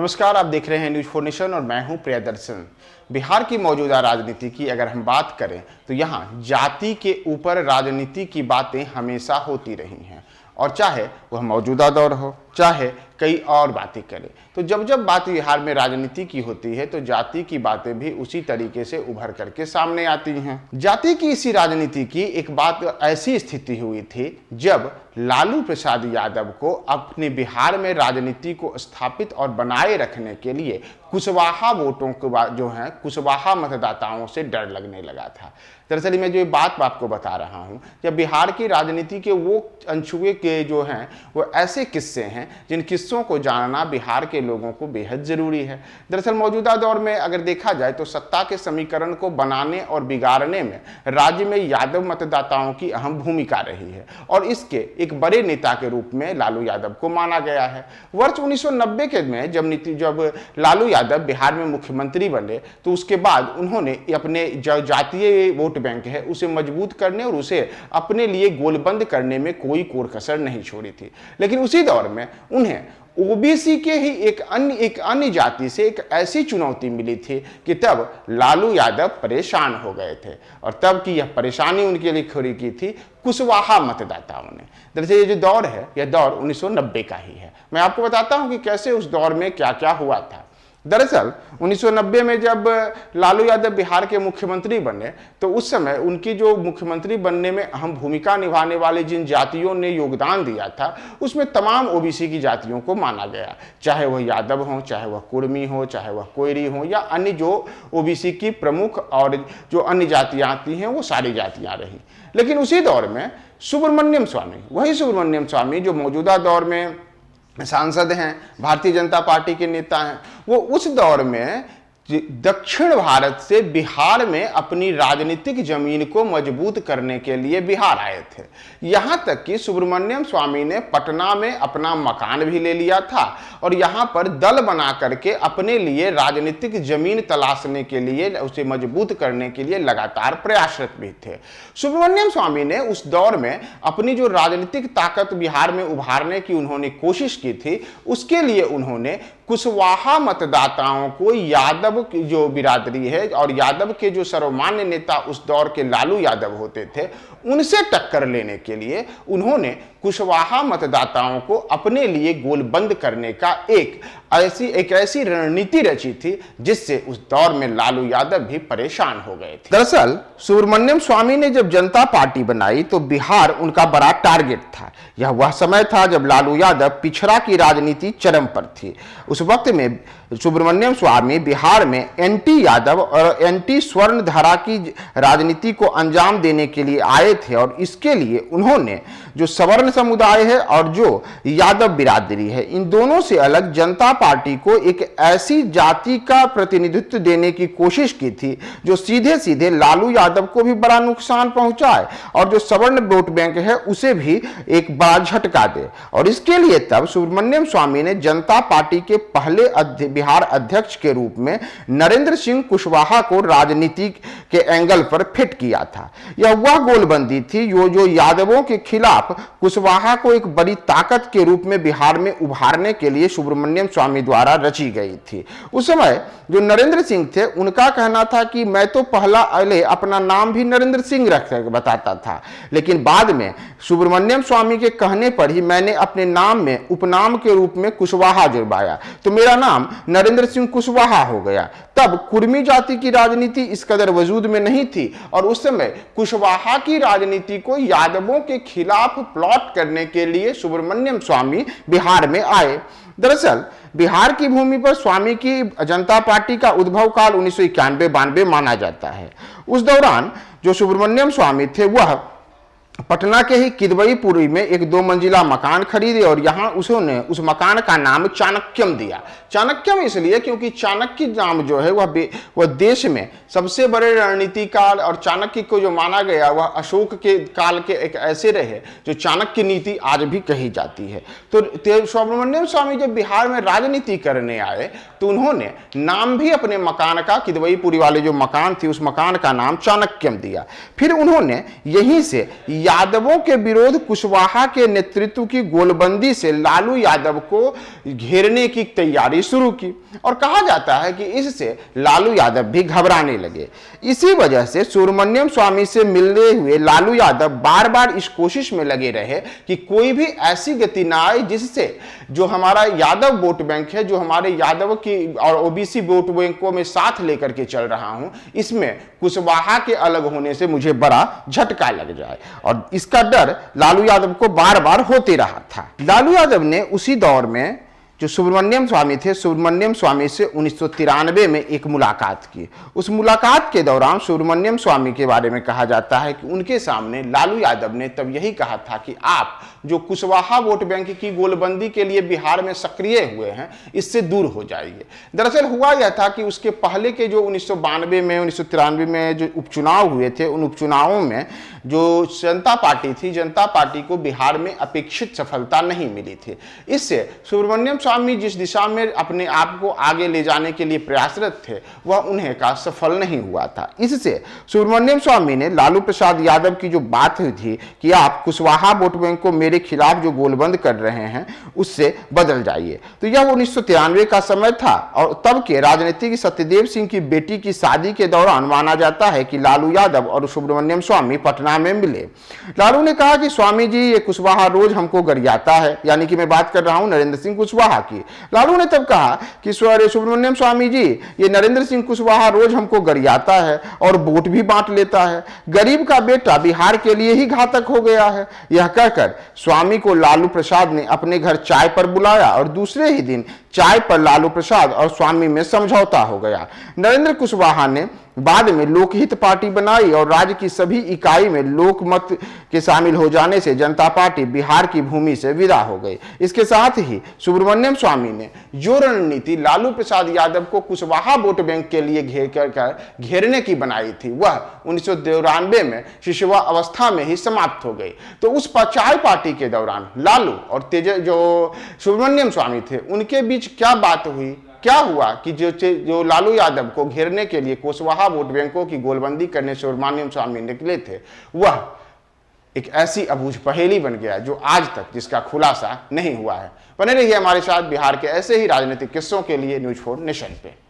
नमस्कार, आप देख रहे हैं न्यूज 4 नेशन और मैं हूं प्रियदर्शन। बिहार की मौजूदा राजनीति की अगर हम बात करें तो यहां जाति के ऊपर राजनीति की बातें हमेशा होती रही हैं, और चाहे वह मौजूदा दौर हो चाहे कई और बातें करें, तो जब जब बात बिहार में राजनीति की होती है तो जाति की बातें भी उसी तरीके से उभर करके सामने आती हैं। जाति की इसी राजनीति की एक बात ऐसी स्थिति हुई थी जब लालू प्रसाद यादव को अपने बिहार में राजनीति को स्थापित और बनाए रखने के लिए कुशवाहा वोटों को जो है कुशवाहा मतदाताओं से डर लगने लगा था। दरअसल मैं जो बात आपको बता रहा हूं, जब बिहार की राजनीति के वो अनछुए के जो हैं वो ऐसे किस्से हैं जिन किस्सों को जानना बिहार के लोगों को बेहद जरूरी है। दरअसल मौजूदा दौर में अगर देखा जाए तो सत्ता के समीकरण को बनाने और बिगाड़ने में राज्य में यादव मतदाताओं की अहम भूमिका रही है और इसके एक बड़े नेता के रूप में लालू यादव को माना गया है। वर्ष 1990 के में जब लालू यादव बिहार में मुख्यमंत्री बने तो उसके बाद उन्होंने अपने जो जातीय वोट बैंक है उसे मजबूत करने और उसे अपने लिए गोलबंद करने में कोई कोर कसर नहीं छोड़ी थी। लेकिन उसी दौर में उन्हें ओबीसी के ही एक अन्य जाति से एक ऐसी चुनौती मिली थी कि तब लालू यादव परेशान हो गए थे, और तब की यह परेशानी उनके लिए खड़ी की थी कुशवाहा मतदाताओं ने। दरअसल ये जो दौर है यह दौर 1990 का ही है। मैं आपको बताता हूं कि कैसे उस दौर में क्या क्या हुआ था। दरअसल 1990 में जब लालू यादव बिहार के मुख्यमंत्री बने तो उस समय उनकी जो मुख्यमंत्री बनने में अहम भूमिका निभाने वाले जिन जातियों ने योगदान दिया था उसमें तमाम ओबीसी की जातियों को माना गया, चाहे वह यादव हो, चाहे वह कुर्मी हो, चाहे वह कोयरी हो या अन्य जो ओबीसी की प्रमुख और जो अन्य जातियां आती हैं वो सारी जातियां रही। लेकिन उसी दौर में सुब्रमण्यम स्वामी, वही सुब्रमण्यम स्वामी जो मौजूदा दौर में सांसद हैं, भारतीय जनता पार्टी के नेता हैं, वो उस दौर में दक्षिण भारत से बिहार में अपनी राजनीतिक जमीन को मजबूत करने के लिए बिहार आए थे। यहां तक कि सुब्रमण्यम स्वामी ने पटना में अपना मकान भी ले लिया था और यहां पर दल बना करके अपने लिए राजनीतिक जमीन तलाशने के लिए, उसे मजबूत करने के लिए लगातार प्रयासरत भी थे। सुब्रमण्यम स्वामी ने उस दौर में अपनी जो राजनीतिक ताकत बिहार में उभारने की उन्होंने कोशिश की थी, उसके लिए उन्होंने कुशवाहा मतदाताओं को यादव की जो बिरादरी है और यादव के जो सर्वमान्य नेता उस दौर के लालू यादव होते थे उनसे टक्कर लेने के लिए उन्होंने कुशवाहा मतदाताओं को अपने लिए गोलबंद करने का एक ऐसी रणनीति रची थी जिससे उस दौर में लालू यादव भी परेशान हो गए थे। दरअसल सुब्रमण्यम स्वामी ने जब जनता पार्टी बनाई तो बिहार उनका बड़ा टारगेट था। यह वह समय था जब लालू यादव पिछड़ा की राजनीति चरम पर थी। उस वक्त में सुब्रमण्यम स्वामी बिहार में एंटी यादव और एंटी स्वर्ण धारा की राजनीति को अंजाम देने के लिए आए थे, और इसके लिए उन्होंने जो सवर्ण समुदाय है और जो यादव बिरादरी है, इन दोनों से अलग जनता पार्टी को एक ऐसी जाति का प्रतिनिधित्व देने की कोशिश की थी जो सीधे सीधे लालू यादव को भी बड़ा नुकसान पहुंचाए और जो सवर्ण वोट बैंक है उसे भी एक बड़ा झटका दे। और इसके लिए तब सुब्रमण्यम स्वामी ने जनता पार्टी के पहले बिहार अध्यक्ष के रूप में नरेंद्र सिंह कुशवाहा को राजनीति के एंगल पर फिट किया था। यह वह गोलबंदी थी जो यादवों के खिलाफ कुशवाहा को एक बड़ी ताकत के रूप में बिहार में उभारने के लिए सुब्रमण्यम स्वामी द्वारा रची गई थी। उस समय जो नरेंद्र सिंह थे उनका कहना था कि मैं तो पहला अपना नाम भी नरेंद्र सिंह रख बताता था, लेकिन बाद में सुब्रमण्यम स्वामी के कहने पर ही मैंने अपने नाम में उपनाम के रूप में कुशवाहा जुड़वाया तो मेरा नाम नरेंद्र सिंह कुशवाहा हो गया। तब कुर्मी जाति की राजनीति इस कदर वजूद में नहीं थी और उस समय कुशवाहा की राजनीति को यादवों के खिलाफ प्लॉट करने के लिए सुब्रमण्यम स्वामी बिहार में आए। दरअसल बिहार की भूमि पर स्वामी की जनता पार्टी का उद्भव काल 1991-92 माना जाता है। उस दौरान जो सुब्रमण्यम स्वामी थे वह पटना के ही किदवईपुरी में एक 2 मंजिला मकान खरीदे और यहां उसने उस मकान का नाम चाणक्यम दिया। चाणक्यम इसलिए क्योंकि चाणक्य नाम जो है वह देश में सबसे बड़े रणनीतिकार, और चाणक्य को जो माना गया वह अशोक के काल के एक ऐसे रहे जो चाणक्य नीति आज भी कही जाती है। तो सुब्रमण्यम स्वामी जब बिहार में राजनीति करने आए तो उन्होंने नाम भी अपने मकान का, किदवईपुरी वाले जो मकान थी उस मकान का नाम चाणक्यम दिया। फिर उन्होंने यहीं से यादवों के विरोध कुशवाहा के नेतृत्व की गोलबंदी से लालू यादव को घेरने की तैयारी शुरू की और कहा जाता है कि इससे लालू यादव भी घबराने लगे। इसी वजह से सुब्रमण्यम स्वामी से मिलने हुए लालू यादव बार बार इस कोशिश में लगे रहे कि कोई भी ऐसी गति ना आए जिससे जो हमारा यादव वोट बैंक है, जो हमारे यादव की और ओबीसी वोट बैंकों में साथ लेकर के चल रहा हूं, इसमें कुशवाहा के अलग होने से मुझे बड़ा झटका लग जाए। और इसका डर लालू यादव को बार बार होते रहा था। लालू यादव ने उसी दौर में जो सुब्रमण्यम स्वामी थे, सुब्रमण्यम स्वामी से 1993 में एक मुलाकात की। उस मुलाकात के दौरान सुब्रमण्यम स्वामी के बारे में कहा जाता है कि उनके सामने लालू यादव ने तब यही कहा था कि आप जो कुशवाहा वोट बैंक की गोलबंदी के लिए बिहार में सक्रिय हुए हैं, इससे दूर हो जाइए। दरअसल हुआ यह था कि उसके पहले के जो 1992 में 1993 में जो उपचुनाव हुए थे, उन उपचुनावों में जो जनता पार्टी थी, जनता पार्टी को बिहार में अपेक्षित सफलता नहीं मिली थी। इससे सुब्रमण्यम स्वामी जिस दिशा में अपने आप को आगे ले जाने के लिए प्रयासरत थे, वह उन्हें का सफल नहीं हुआ था। इससे सुब्रमण्यम स्वामी ने लालू प्रसाद यादव की जो बात हुई थी कि आप कुशवाहा वोट बैंक को मेरे खिलाफ जो गोलबंद कर रहे हैं उससे बदल जाइए, तो यह 1993 का समय था। और तब के राजनीतिक सत्यदेव सिंह की बेटी की शादी के दौरान माना जाता है कि लालू यादव और सुब्रमण्यम स्वामी पटना में मिले। लालू ने कहा कि स्वामी जी, ये कुशवाहा रोज हमको गरियाता है, यानी कि मैं बात कर रहा हूं नरेंद्र सिंह कुशवाहा की। लालू ने तब कहा कि सुब्रमण्यम स्वामी जी, ये नरेंद्र सिंह कुशवाहा रोज हमको गरियाता है और वोट भी बांट लेता है। गरीब का बेटा बिहार के लिए ही घातक हो गया है। यह कहकर स्वामी को लालू प्रसाद ने अपने घर चाय पर बुलाया और दूसरे ही दिन चाय पर लालू प्रसाद और स्वामी में समझौता हो गया। नरेंद्र कुशवाहा ने बाद में लोकहित पार्टी बनाई और राज्य की सभी इकाई में लोकमत के शामिल हो जाने से जनता पार्टी बिहार की भूमि से विदा हो गई। इसके साथ ही सुब्रमण्यम स्वामी ने जो रणनीति लालू प्रसाद यादव को कुशवाहा वोट बैंक के लिए घेरने की बनाई थी, वह 1993 में शिशुआ अवस्था में ही समाप्त हो गई। तो उस चाय पार्टी के दौरान लालू और जो सुब्रमण्यम स्वामी थे, उनके बीच क्या बात हुई, क्या हुआ कि जो लालू यादव को घेरने के लिए कुशवाहा वोट बैंकों की गोलबंदी करने सुब्रमण्यम स्वामी निकले थे, वह एक ऐसी अबूझ पहेली बन गया जो आज तक जिसका खुलासा नहीं हुआ है। बने रहिए हमारे साथ बिहार के ऐसे ही राजनीतिक किस्सों के लिए न्यूज़ 4 नेशन पे।